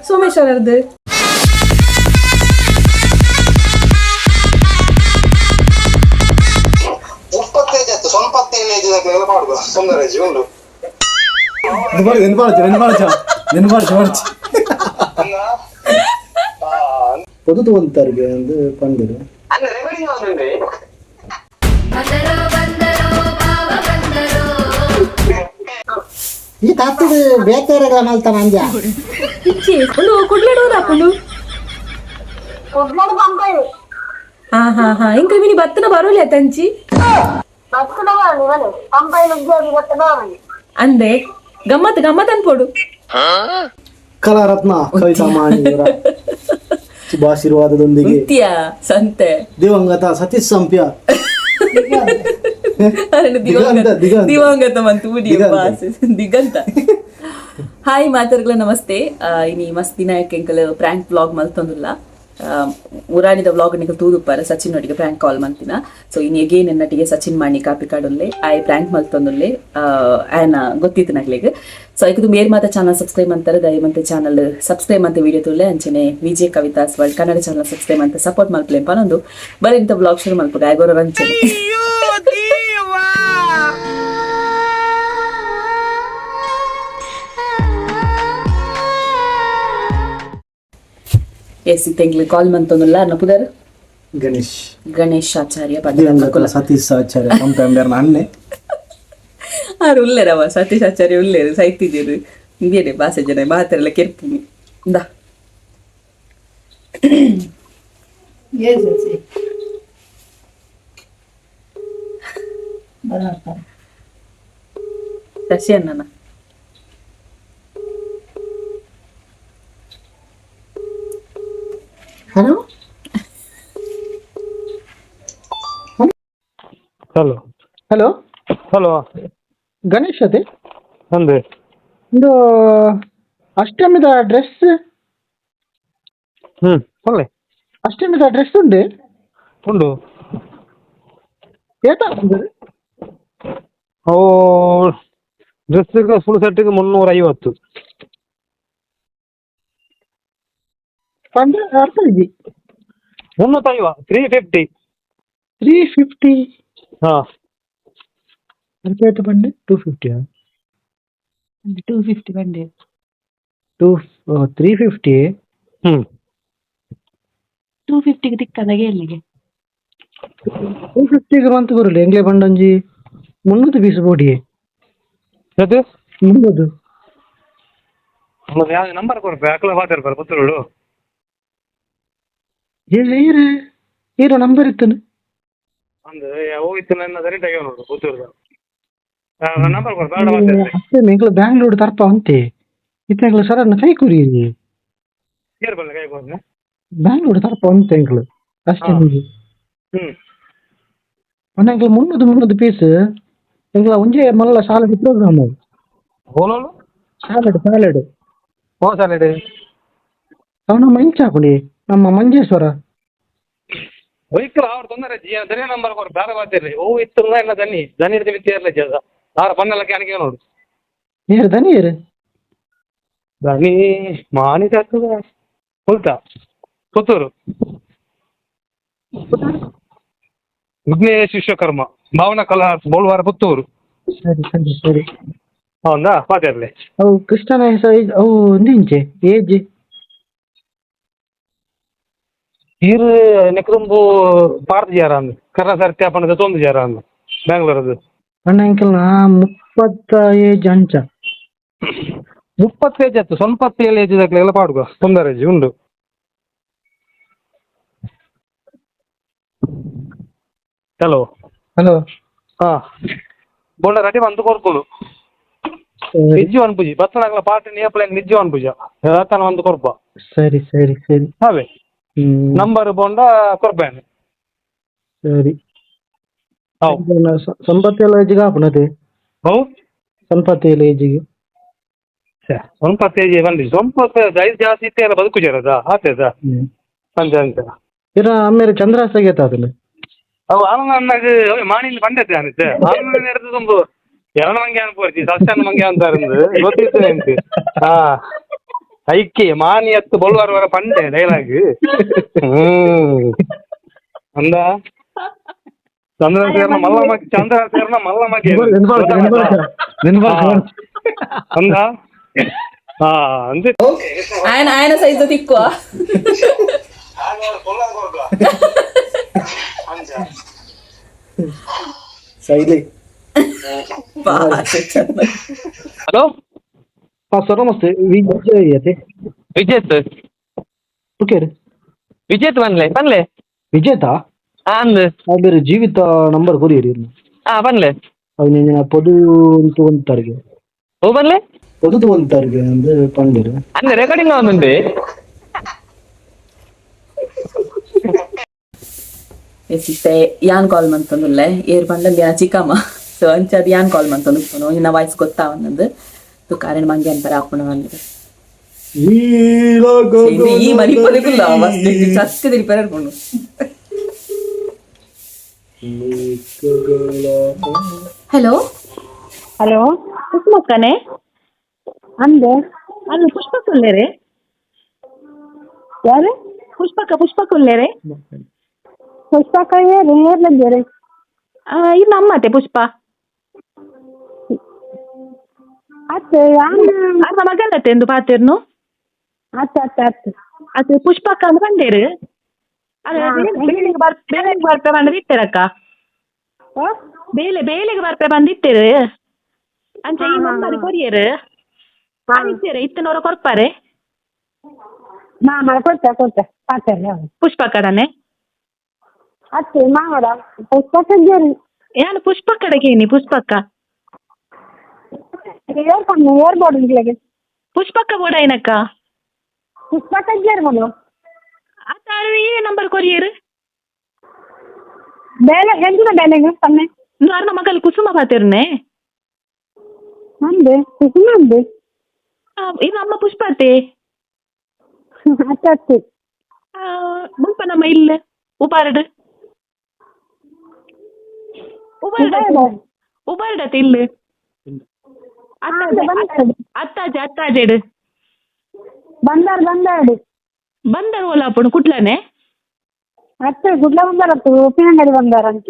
ಸೋಮೇಶ್ವರದ್ದು పొద్దు తోలుతారు పండుగ ಈ ತಾತಿಗೆ ಬೇಕಾರೆ ಮಲ್ತಾನ ಅಂಜ ఇంకా విని బత్తన బరువులే తంచి ಅಂದೆ ಗಮ್ಮತ್ ಗಮ್ಮತ್ ಅನ್ಪೋಡು ಕಲಾರತ್ನ ಕವಿತಾ ಮಾಣಿಯವರ ಶುಭಾಶೀರ್ವಾದದೊಂದಿಗೆ ಸಂತೆ ದಿವಂಗತ ಸತೀಶ್ ಸಂಪ್ಯ ದಿವಂಗತ ಮಂತು ದಿಗಂತ ಹಾಯ್ ಮಾತರ್ಗಳ ನಮಸ್ತೆ ಇನಿ ಮಸ್ತ್ ದಿನಾಯಕ ಎಂಕಲ್ ಪ್ರಾಂಕ್ ವ್ಲಾಗ್ ಮಲ್ತೊಂದುಲ್ಲ ಮುರಾಣಿದ ವ್ಲಾಗ್ ನಿಕಲ್ ತೂದುಪ್ಪಾರ ಸಚಿನ್ ಒಟ್ಟಿಗೆ ಪ್ರಾಂಕ್ ಕಾಲ್ ಮಂತಿನ ಸೊ ಇನ್ ಎಗೇನ್ ಎನ್ನಟಿಗೆ ಸಚಿನ್ ಮಾಣಿ ಕಾಪಿ ಕಾಡುಲ್ಲೆ ಆಯ್ ಪ್ರಾಂಕ್ ಮಲ್ತೊಂದುಲ್ಲೆ ಆಯನ ಗೊತ್ತಿತ್ತು ನಕ್ಲೆಗ್ ಸೊ ಐಕದು ಮೇಲ್ ಮಾತ ಚಾನಲ್ ಸಬ್ಸ್ಕ್ರೈಬ್ ಅಂತಾರೆ ದಯಮಂತೆ ಚಾನಲ್ ಸಬ್ಸ್ಕ್ರೈಬ್ ಅಂತ ವಿಡಿಯೋ ತುಲ್ಲೆ ಅಂಚನೆ VJ Kavitha's world Kannada channel subscribe ಅಂತ ಸಪೋರ್ಟ್ ಮಲ್ಪಲೆ ಪನೊಂದು ಬರೀ ಇಂಥ ವ್ಲಾಗ್ ಶುರು ಮಲ್ಪಡೆ ಆಗೋರ ರಂಚನೆ ಎಸ್ ತೆಂಗ್ಲಿ ಕಾಲ್ ಮಂತೊಂದುಲ್ಲ ನಪುದರ್ ಗಣೇಶ್ ಆಚಾರ್ಯ ಸತೀಶ್ ಆಚಾರ್ಯ ಕಂಪೇಂಬರ್ ನನ್ನೆ ಆರು ಉಲ್ಲೇರವ ಸತೀಶ್ ಆಚಾರ್ಯ ಉಲ್ಲೇರು ಸೈತಿದ್ದೀರು ಇಂದೇನೆ ಭಾಷೆ ಜನ ಮಾತೆಲ್ಲ ಕೆರ್ಪುನಿ ದಾ ಶಶಿ ಅಣ್ಣನ hello hello hello hello Ganesh ಅದೇ ಅಂದೆ ಒಂದು ಅಷ್ಟಮಿದ ಡ್ರೆಸ್ ಒಳ್ಳೆ ಅಷ್ಟಮಿದ ಡ್ರೆಸ್ ಉಂಡು ಉಂಡು ಏಟ ಅವು ಡ್ರೆಸ್ಸಿಗೆ ಫುಲ್ ಸೆಟ್ಟಿಗೆ 350 ಅಂದ್ರೆ ಅರ್ಥ ಇದೆ 350 350 ಹಾಂ ಅದಕ್ಕೆ ಬಂಡೆ 250 250 ಬಂಡೆ 350 250ಗೆ ದಿಕ್ಕದಾಗೆ ಎಲ್ಲಿಗೆ 250ಗೆ ಬಂತು ಬರಲಿ ಎಂಗ್ಲೇ ಬಂಡಂಜಿ 300 ಪೀಸ್ ಬೋಡಿ ಅದು 300 ಯಾವ್ದು ನಂಬರ್ ಕೊಡ್ಬೇಕು ಅಕ್ಲ ಮಾತಾಡ್ಬಾರ ಪುತ್ತೂರು ಹೀರೋ ನಂಬರ್ ಇತ್ತು ಅಂದ್ರೆ ಹೋಗಿತ್ತು ನನ್ನ ಸರಿ ತೆಗೆಯ ನೋಡು ಪುತ್ತೂರು ನಂಬರ್ ಕೊಡ್ಬೇಡ ಅಷ್ಟೇ ಎಂಗ್ಲ ಬ್ಯಾಂಗ್ಳೂರ್ ತರ್ಪ ಅಂತೆ ಇತ್ತಂಗ್ಲ ಸರನ್ನ ಕೈ ಕುರಿ ಏರ್ ಬಂದ ಕೈ ಕೊಡ್ನೆ ಬ್ಯಾಂಗ್ಳೂರ್ ತರ್ಪ ಅಂತೆ ಎಂಗ್ಳು ಅಷ್ಟೇ ಒಂದೆಂಗ್ಲ 300 ಪೀಸ್ ಎಂಗ್ಲ ಒಂಜೆ ಮಲ್ಲ ಸಾಲಡ್ ಪ್ರೋಗ್ರಾಮ್ ಹೋಲೋಳು ಸಾಲಡ್ ಹೋ ಸಾಲಡ್ ಅವನ ಮಂಚ ಹಾಕೊಂಡಿ ನಮ್ಮ ಮಂಜೇಶ್ವರ ವೈಕಲ್ ಅವ್ರು ತೊಂದರೆ ದನಿ ನಂಬರ್ ಕೊಡು ಬೇರೆ ಮಾತಿರ್ಲಿ ಓ ಇತ್ತು ಇಲ್ಲ ದನಿ ಇರ್ತಿ ವಿತ್ತಿ ಇರಲಿ ಜದ ಆರ ಪನ್ನೆಲ್ಲ ಕ್ಯಾನಿಗೆ ನೋಡು ನೀರು ದನಿ ಏರು ದನಿ ಮಾನಿ ಆಗ್ತದ ಹೊಲ್ತಾ ಪುತ್ತೂರು ವಿಘ್ನೇಶ್ ವಿಶ್ವಕರ್ಮ ಭಾವನಾ ಕಲಾ ಬೋಳ್ವಾರ ಪುತ್ತೂರು ಸರಿ ಹೌದಾ ಮಾತಾಡ್ಲಿ ಅವು ಕೃಷ್ಣನ ಹೆಸರು ಅವು ಒಂದಿಂಚೆ ಏಜ್ ಈರು ನೆಕ್ಕೊಂಬು ಪಾರ್ತ್ ಜಾರ ಅಂದ್ ಕರ್ಣ ಸರ್ತಿ ಅಪ್ಪನದ ತೊಂದು ಜಾರ ಅಂದ್ ಬ್ಯಾಂಗ್ಳೂರದು ಅಣ್ಣ ಅಂಕಲ್ನ 30 ಏಜ್ ಅಂಚ 30 ಏಜ್ ಆಯ್ತು ಸ್ವಲ್ಪ ಏಜ್ ಎಲ್ಲ ಪಾಡ್ಗೋ ತೊಂದರೆ ಏಜ್ ಉಂಡು ಹಲೋ ಹಾ ಬೋಂಡ ರೆಡಿ ಬಂದು ಕೊರ್ಪುಡು ನಿಜ್ಜು ಅನ್ಪುಜಿ ಬತ್ತನಾಗಲ ಪಾರ್ಟಿ ನೇಪಲ ನಿಜ್ಜು ಅನ್ಪುಜ ಹೇಳ್ತಾನ ಒಂದು ಕೊರ್ಪ ಸರಿ ಹಾವೆ ನಂಬರ್ ಬೋಂಡ ಕೊರ್ಬೇನೆ ಸರಿ ಹೌದು ಸಂಪತ್ತಿ ಏಜಿಗೆ ಹಾಪುನತೆ ಹೌ ಸಂಪತ್ತಿ ಏಜಿಗೆ ಸ್ವಲ್ಪ ತೇಜಿ ಬಂದ್ರಿ ಸ್ವಲ್ಪ ಐದು ಜಾಸ್ತಿ ಇತ್ತೆ ಎಲ್ಲ ಬದುಕು ಜರದ ಆತದ ಸಂಜೆ ಅಂತ ಇರ ಆಮೇಲೆ ಚಂದ್ರಾಸ ಆಗೈತೆ ಅದನ್ನ ಅವು ಆನಂದಾಗ ಮಾಣಿಲಿ ಬಂದೈತೆ ಅನಿತ್ತೆ ಆನಂದ ನಡೆದು ತುಂಬ ಎರಡು ಮಂಗೆ ಅನ್ಕೋರ್ತಿ ಸಸ್ಯನ ಮಂಗೆ ಅಂತಾರಂದು ಗೊತ್ತಿತ್ತು ಅಂತ ಹಾ ಐಕೆ ಮಾನಿ ಹತ್ತು ಬೊಲ್ವಾರ ವರ ಪಂಡೆ ಡೈಲಾಗ್ ಅಂದ ಚಂದ್ರ ಸೇರ್ನ ಮಲ್ಲಮ್ಮಕ್ಕೆ ಅಂದ ಹಾ ಅಂದೆ ఆయన సైజు తిక్కువ शैली ಹಲೋ हाँ सर नमस्ते विजय येते ವಿಜೇತ್ ओके रे ವಿಜೇತ್ ಬನ್ಲೆ ವಿಜೇತಾ ಅಂದ್ ಬೇರೆ ಜೀವಿತ ನಂಬರ್ ಕೊರಿಯರಿ ಬನ್ಲೆ ಅದು ನೀನು ಪೊದು ಒಂದು ತಾರೀಕು ಓ ಬನ್ಲೆ ಪೊದು ಒಂದು ತಾರೀಕು ಅಂದ್ರೆ ಪಂಡಿರು ಅಂದ್ ರೆಕಾರ್ಡಿಂಗ್ ಆಗುಂಡೆ ಎಸಿತ್ತೆ ಯಾನ್ ಕಾಲ್ ಮಂತಂದುಲ್ಲೆ ಏರ್ ಬಂದಲ್ಲಿ ಚಿಕ್ಕಮ್ಮ ಸೊ ಅಂಚದು ಯಾನ್ ಕಾಲ್ ಮಂತಂದು ಇನ್ನ ವಾಯ್ಸ್ ಗೊತ್ತಾವನ್ನದು ತುಕಾರಣ ಮಂಗೆ ಅಂತಾರೆ ಹಾಕೊಂಡು ಬಂದಿದೆ ಈ ಮರಿಪೊಲಿಗುಲ್ಲ ಸತ್ಯ ತಿರುಪಿ ಹೇಳ್ಕೊಂಡು ಹಲೋ ಹಲೋ ಕುಸುಮಕ್ಕನೆ ಅಂದೆ ಅಲ್ಲಿ ಪುಷ್ಪಕ್ಕ ಉಳ್ಳೇರೆ ಯಾರು ಪುಷ್ಪಕ್ಕ ಉಳ್ಳೇರೆ ಪುಷ್ಪಕ್ಕ ಯಾರು ಏರ್ಲಂದೇರೆ ಇದು ನಮ್ಮತ್ತೆ ಪುಷ್ಪ ಅತ್ತೆ ಅರ್ಧ ಮಗಲ್ಲತ್ತೆ ಎಂದು ಪಾತಿರ್ನು ಅತ್ತೆ ಪುಷ್ಪಕ್ಕ ಅಂತ ಬಂದೇರು ಬೇಲೆಗೆ ಬರ್ಪೆ ಬಂದ್ರೆ ಇಟ್ಟರಕ್ಕ ಬೇಲೆಗೆ ಬರ್ಪೆ ಬಂದಿಟ್ಟೇರು ಅಂಚ ಈ ನಂಬರ್ ಕೊರಿಯರ್ ಇತ್ತೇರೆ ಇತ್ತನವರ ಕೊಡ್ಪಾರೆ ಕೊಡ್ತೆ ಪಾತ್ರೆ ಪುಷ್ಪ ಕಡನೆ ಅತ್ತೆ ಮಾವಡ ಪುಷ್ಪಕ್ಕ ಏನು ಪುಷ್ಪ ಕಡೆಗೇನಿ ಪುಷ್ಪಕ್ಕ ಏರ್ಬೋರ್ಡ್ ಇಂಗ್ಲಿಗೆ ಪುಷ್ಪಕ್ಕ ಬೋಡ ಏನಕ್ಕ ಪುಷ್ಪಕ್ಕ ಏರ್ಬೋರ್ಡು ಅತ್ತ ಈ ನಂಬರ್ ಕೊರಿಯರ್ ಬೇಲೆ ಎಂತಿನ ಬೇಲೆಗೆ ತನ್ನೆ ಅರ್ನ ಮಗಲ್ ಕುಸುಮ ಪಾತಿರ್ನೆ ನಂದೆ ಕುಸುಮ ಅಂದೆ ಇದು ಅಮ್ಮ ಪುಷ್ಪ ಅತ್ತೆ ಅತ್ತೆ ಮುಲ್ಪ ನಮ್ಮ ಇಲ್ಲ ಉಪಾರಡ್ ಉಪಾರಡತ್ತೆ ಇಲ್ಲ ಅತ್ತಾಜೆಡು ಬಂದಾರು ಬಂದರ್ ಓಲಾಪುಣು ಕುಟ್ಲನೆ ಅತ್ತೆ ಗುಡ್ಲ ಬಂದಾರತ್ತು ಉಪ್ಪಿನಂಗಡಿ ಬಂದಾರಂತ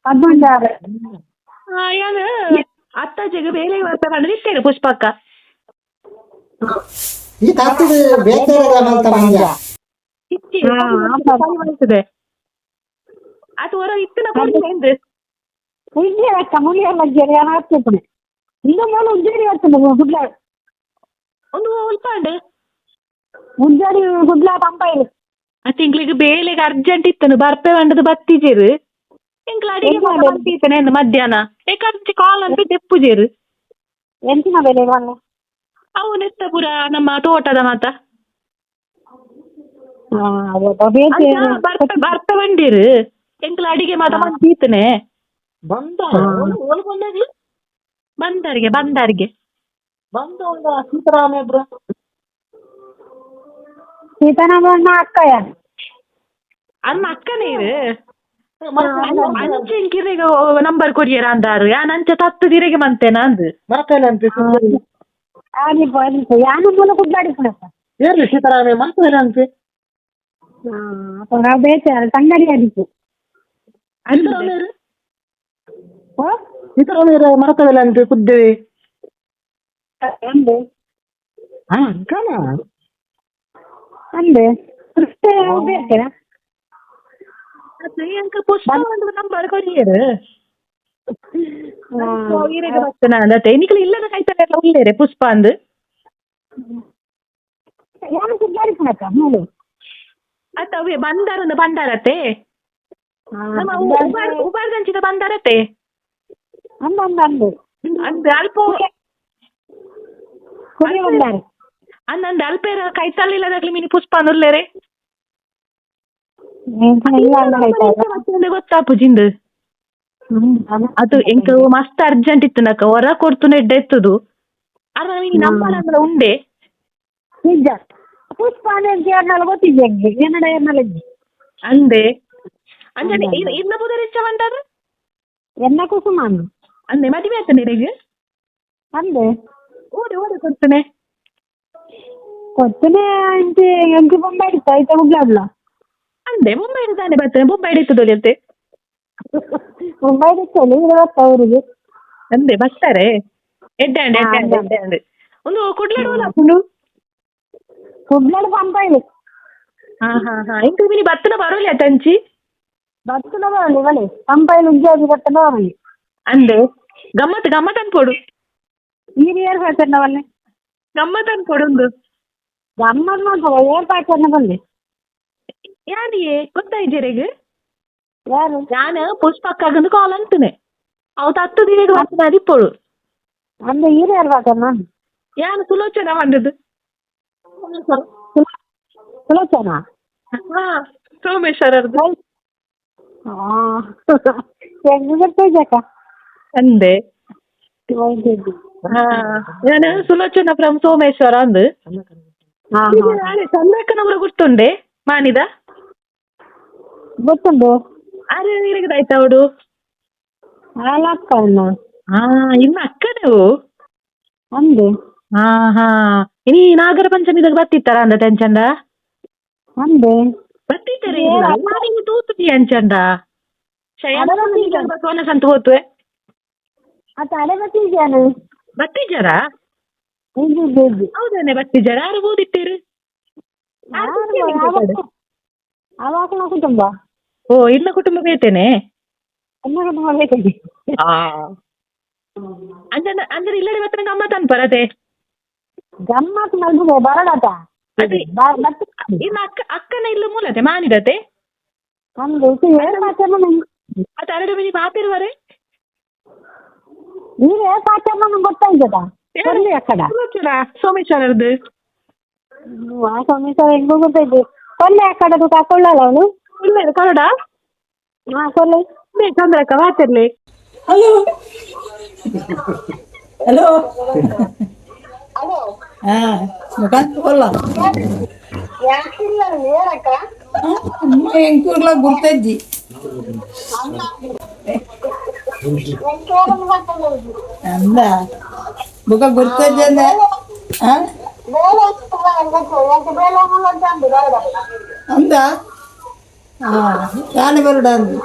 ಅದು ಬಂದಾರ ಯಾಗ ಅತ್ತಾಜೆಗೆ ಬೇರೆ ಬರ್ತಾ ಕಂಡ್ರೆ ಇತ್ತೇನೆ ಪುಷ್ಪಕ್ಕ ಈ ತಾತಿದು ಬೇತಾರದ ಮಂತ ಮಂಜ ಬರ್ತದೆ ಅದು ಹೊರ ಇತ್ತಿನ ಬಂದ್ರೆ ಉಜ್ಜಿ ಅಕ್ಕ ಮುಳಿಯಲ್ಲ ಯಾರು ಹಾಕ್ತಿಪ್ಪಣೆ ಇನ್ನು ಮೂಲ ಉಜ್ಜಾಡಿ ಬರ್ತದೆ ಗುಡ್ಲ ಒಂದು ಉಲ್ಪಾಂಡೆ ಉಜ್ಜಾಡಿ ಗುಡ್ಲ ಪಂಪ ಇದೆ ಆ ತಿಂಗಳಿಗೆ ಬೇಲೆಗೆ ಅರ್ಜೆಂಟ್ ಇತ್ತನು ಬರ್ಪೆ ಬಂಡದು ಬತ್ತಿಜೇರು ತಿಂಗಳ ಅಡಿಗೆ ಬರ್ತಿತ್ತೇನೆ ಮಧ್ಯಾಹ್ನ ಏಕಾಂಚಿ ಕಾಲ್ ಅಂತ ತೆಪ್ಪುಜೇರು ಎಂತಿನ ಬೆಲೆ ಬಣ್ಣ ಅವು ನೆತ್ತಪುರ ನಮ್ಮ ತೋಟದ ಮಾತ ಬರ್ತ ಬಂದಿರು ಎಂಕ್ಲ ಅಡಿಗೆ ಮಾತ ಬಂದೀತನೆ ಬಂದಾರಿಗೆ ಸೀತಾರಾಮ ಅಕ್ಕಯ್ಯ ಅನ್ನ ಅಕ್ಕ ನೀರು ಅಂಚೆಂಕಿರೆಗ ನಂಬರ್ ಕೊರಿಯರ್ ಅಂದಾರು ಯಾನ್ ಅಂಚೆ ತತ್ತು ತಿರೆಗೆ ಮಂತೇನ ಅಂದು ಯಾನು ಮೂಲ ಗುಡ್ಡಾಡಿಕೊಂಡಪ್ಪ ಏರ್ಲಿ ಸೀತಾರಾಮೆ ಮಂತ್ರಿ ಅಂತೆ ನಾವು ಬೇಚಾರ ತಂಗಡಿ ಆದಿತ್ತು ಸೀತಾರಾಮ ಮರತವೆಲ್ಲ ಅಂತೆ ಕುದ್ದೇವೆ ಅಂದೆ ಅಂದೆ ಬೇಕೇನಾ ಪುಷ್ಪ ಒಂದು ನಂಬರ್ ಕೊರಿಯರ್ ತೆನಿಕಲು ಇಲ್ಲದ ಕೈತಲ್ಲ ಎಲ್ಲ ಉಳ್ಳೇರೆ ಪುಷ್ಪ ಅಂದು ಯಾನು ಗುಡ್ಡಾಡಿಕೊಂಡಕ್ಕ ಮೂಲು ಅತ್ತ ಅವೇ ಬಂದಾರತ್ತೆ ಉಪಾರ್ದಂಚಿದ ಬಂದಾರತ್ತೆ ಅಂದು ಅಂದ್ ಅಲ್ಪ ಅಂದಂದು ಅಲ್ಪೇರ ಕೈತಲ್ಲಿಲ್ಲದಾಗ್ಲಿ ಮಿನಿ ಪುಷ್ಪ ಅನ್ನುಲ್ಲೇರೆ ಗೊತ್ತಾಪುಜಿಂದು ಅದು ಎಂಕ ಮಸ್ತ್ ಅರ್ಜೆಂಟ್ ಇತ್ತು ನಕ್ಕ ಹೊರ ಕೊಡ್ತು ನೆಡ್ಡ ಎತ್ತದು ಅದ್ರ ನಂಬರ್ ಅಂದ್ರೆ ಉಂಡೆ ನಿಜ ಪುಷ್ಪ ಗೊತ್ತಿದ್ದೆ ಅಂದೆ ಅಂಜನೆ ಇನ್ನ ಬುಧರ್ ಹೆಚ್ಚ ಬಂದಾರ ಎನ್ನ ಕುಸುಮ ಅಂದೆ ಮದುವೆ ಆಯ್ತ ನಿನಗೆ ಅಂದೆ ಓಡಿ ಕೊಡ್ತೇನೆ ಕೊತ್ತನೆ ಇಂಚೆ ಎಂಕಿ ಬೊಂಬೆ ಇಡ್ತಾ ಐತೆ ಮುಗ್ಲಾಡ್ಲ ಅಂದೆ ಮುಂಬೈ ತಾನೆ ಬರ್ತೇನೆ ಮುಂಬೈ ಇಡಿತದೋಲಿ ಅಂತೆ ಮುಂಬೈ ಇಡ್ತೇನೆ ಈಗ ಬರ್ತಾ ಅವರಿಗೆ ಅಂದೆ ಬರ್ತಾರೆ ಎಡ್ಡೆ ಒಂದು ಕೊಡ್ಲಾಡುವಲ್ಲ ಹಾಕೊಂಡು ಕುಡ್ಲಾಡು ಪಂಪಾಯಿಲು ಹಾ ಇಂಕ ಮಿನಿ ಬತ್ತನ ಬರೋಲಿ ತಂಚಿ ಬತ್ತನ ಬರಲಿ ಬಲೆ ಪಂಪಾಯಿಲು ಉಜ್ಜಾಗಿ ಬತ್ತನ ಬರಲಿ ಅಂದೆ ಗಮ್ಮತ್ ಅನ್ಕೊಡು ಈಗ ಏರ್ ಹೇಳ್ತಾರೆ ನಾವಲ್ಲಿ ಗಮ್ಮತ್ ಅನ್ಕೊಡು ಒಂದು ಗಮ್ಮತ್ ಮಾಡ್ತಾರೆ ಏರ್ ಪಾಚನ್ನ ಬಲ್ಲಿ ಯಾನಿಗೆ ಗೊತ್ತಾಯ್ತು ಯಾರು ನಾನು ಪುಷ್ಪಕ್ಕಾಗಂದು ಕಾಲ್ ಅಂತಾನೆ ಅವತ್ತು 10 ದಿನಕ್ಕೆ ಬರ್ತೀನಿ ಅದಿಪ್ಪಳು ಅಂದ್ರೆ ಈಗ ಯಾರು ಪಾಚನ್ನ ಯಾನು ಸುಲೋಚನ ಬಂದದ್ದು ಸುಲೋಚನ ಹಾ ಸೋಮೇಶ್ವರರ್ದು ಹೆಂಗ್ ಬರ್ತೈಜಕ್ಕ ಅಂದೆ ಹಾ ನಾನು ಸುಲೋಚನ ಫ್ರಮ್ ಸೋಮೇಶ್ವರ ಅಂದು ಚಂದ್ರಕ್ಕನವರ ಗುರ್ತುಂಡೆ ಮಾನಿದ ಗೊತ್ತುಂಟು ಅರೆ ನಿನಗದಾಯ್ತ ಅವಡು ಅಕ್ಕ ಹಾ ಇನ್ನು ಅಕ್ಕ ನೀವು ಅಂದೆ ಹಾ ಇನಿ ನಾಗರ ಪಂಚಮಿದಾಗ ಬರ್ತಿತ್ತಾರ ಅಂದ ಟೆನ್ಷನ್ದ ಅಂದೆ ಬರ್ತಿದ್ದಾರೆ ತೂತುಟಿ ಅಂಚಂಡ ಬಸವನ ಸಂತ ಹೋತ್ವೆ ಮತ್ತೆ ಅಡೆ ಬತ್ತಿದ್ಯಾನು ಬತ್ತಿಜಾರ ಇದ್ದು ಹೌದಾನೆ ಬತ್ತಿಜಾರ ಯಾರು ಓದಿಟ್ಟೇರು ಅವಾಗ ಕುಟುಂಬ ಓ ಇನ್ನ ಕುಟುಂಬ ಬೇತೇನೆ ಅನ್ನ ಕುಟುಂಬ ಬೇಕಂడి ಅಂದ್ರೆ ಇಲ್ಲಡೆ ಬತ್ತನ ಗಮ್ಮತ್ ಅನ್ಪರತೆ ಗಮ್ಮತ್ ಮಲ್ಬುಗೆ ಬರಡಾಟ ಅದೇ ಇನ್ನು ಅಕ್ಕನ ಇಲ್ಲ ಮೂಲತೆ ಮಾನಿದತೆ ಅಂದು ಏರ್ ಪಾಚನ್ನ ಅದು 2 ಮಿನಿ ಮಾತಿರುವರೆ ಈಗ ಏರ್ ಪಾಚನ್ನ ನಂಗೆ ಗೊತ್ತಾಯ್ತದ ಬರ್ಲಿ ಅಕ್ಕಡ ಸೋಮೇಶ್ವರದ್ದು ಆ ಸಮೀಸ ಹೆಂಗೋ ಗೊತ್ತಾಯ್ತು ಕೊಲ್ಲೆ ಅಕ್ಕಡದು ಕಾಕೊಳ್ಳಲ್ಲ ಅವನು ಇಲ್ಲ ಕನ್ನಡ ಹಾ ಕೊಲ್ಲೆ ಚಂದ್ರಕ್ಕ ಮಾತಿರ್ಲಿ ಹಲೋ ಹಲೋ ಹಾ ಮುಖಾಂತವಲ್ಲ ಅಮ್ಮ ಎಂಕೂರ್ಲ ಗುರ್ತಜ್ಜಿ ಅಂದ ಬುಕ ಗುರ್ತಜ್ಜಿ ಅಂದ ಅಂದ ಯಾನೆ ಬರುಡ ಅಂದು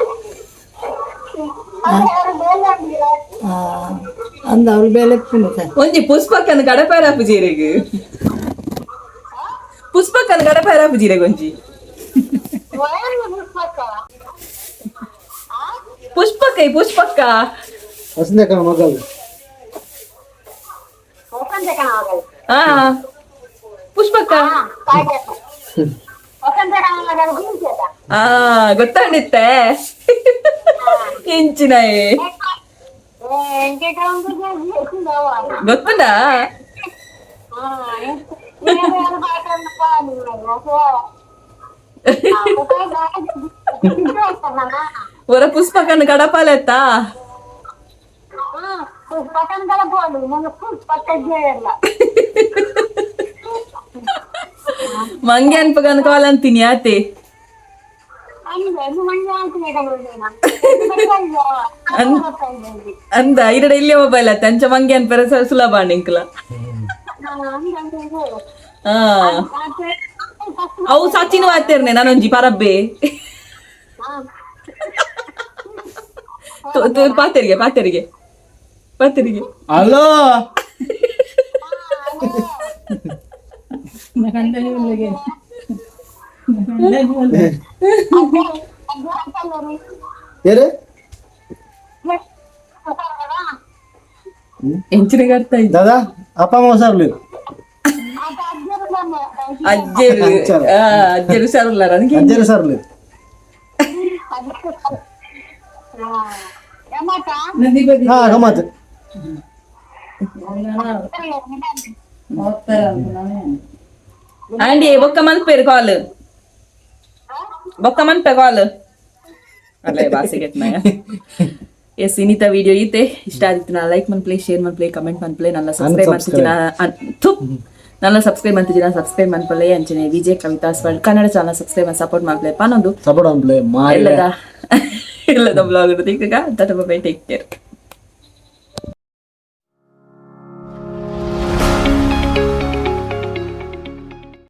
ಅಂದ ಅವ್ರು ಬೇಲೆ ಒಂಜಿ ಪುಷ್ಪಕ್ಕನ ಕಡಪಾರ ಪೂಜೆರೆಗ್ ಪುಷ್ಪಕ್ಕನ ಕಡಪಾರ ಪೂಜೆರೆಗ್ ಒಂಜಿ ಪುಷ್ಪಕ್ಕ ವಸಂತಕ್ಕ ಮಗಳು ಹಾ ಪುಷ್ಪಕ್ಕ ಹಾ ಗೊತ್ತಾಗಿತ್ತೆ ಇಂಚಿನ ಗೊತ್ತುಂಡ ಒರ ಪುಷ್ಪಕ್ಕನ ಕಡಪಾಲೆತ್ತ ಮಂಗೆ ಅನ್ಪಗನ್ ಕಾಲ್ ಅಂತೀನಿ ಆತೆ ಅಂದ ಇರಡ ಇಲ್ಲೇ ಮೊಬೈಲ್ ಆತ ಅಂಚ ಮಂಗೆ ಅನ್ಪರ ಸುಲಭ ನಿಂಕಲ ಹಾ ಅವು ಸಚಿನ ಆತೇರ್ನೆ ನಾನೊಂಜಿ ಪರಬ್ಬೆ ಪಾತೆರಿಗೆ ಹಲೋ ಯಾರು ಎಂಚಿನ ಅರ್ಥ ಆಯ್ತು ದಾದಾ ಅಪ್ಪ ಅಮ್ಮ ಹೊಸಾರ್ಲಿ ಅಜ್ಜರು ಸರಲ್ಲ ನನಗೆ ಅಜ್ಜರು ಸರ್ಲಿ ಹಾ ಗಮ್ಮತ್ ಆಂಡಿ ಬೊಕ್ಕ ಮಲ್ಪೇರು ಕಾಲ್ ಅಲ್ಲೇ ಬಾಸಿಗೆ ಎಸ್ ಇನ್ನಿತ ವಿಡಿಯೋ ಐತೆ ಇಷ್ಟ ಆದಿತ್ತು ನಾ ಲೈಕ್ ಮನ್ಪ್ಲೇ ಶೇರ್ ಮನ್ಪ್ಲೇ ಕಮೆಂಟ್ ಮನ್ಪ್ಲೇ ನನ್ನ ಸಬ್ಸ್ಕ್ರೈಬ್ ಮಾಡ್ತಿದ್ದೀನ ಸಬ್ಸ್ಕ್ರೈಬ್ ಮನ್ಪಲೆ ಅಂಚನೆ Vijay Kavitha's world Kannada channel subscribe support ಮಾಡ್ಪ್ಲೇ ಪಾನೊಂದು ಸಪೋರ್ಟ್ ಮಾಡ್ಪ್ಲೇ ಎಲ್ಲದ ಬ್ಲಾಗ್ ಟೇಕ್ ಕೇರ್.